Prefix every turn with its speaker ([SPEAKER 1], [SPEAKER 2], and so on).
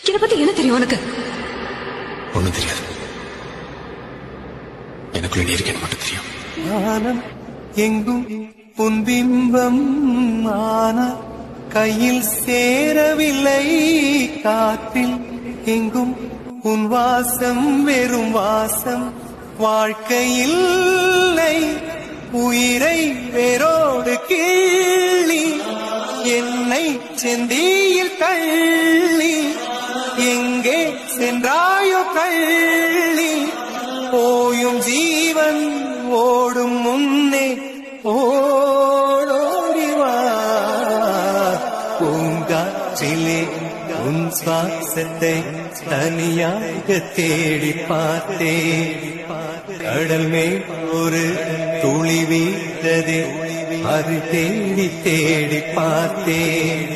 [SPEAKER 1] இதை பத்தி என்ன தெரியும் உனக்கு?
[SPEAKER 2] ஒண்ணும் தெரியாது. எனக்குள்ள நீ இருக்கேன்னு மட்டும் தெரியும்.
[SPEAKER 3] ஆனம் எங்கும் உன் பிம்பம் ஆனால் கையில் சேரவில்லை. காற்றில் எங்கும் உன் வாசம் வெறும் வாசம். வாழ்க்கையில் உயிரை வேரோடு கிள்ளி என்னை செந்தியில் தள்ளி எங்கே சென்றாயோ கள்ளி. போயும் ஜீவன் ஓடும் முன்னே ஓடோடிவா. பூங்காற்றிலே உன் சுவாசத்தை தனியாக தேடி பார்த்தேன். கடல் மேல் ஒரு துளி வீழ்ந்ததே அது தேடி தேடி பார்த்தேன்.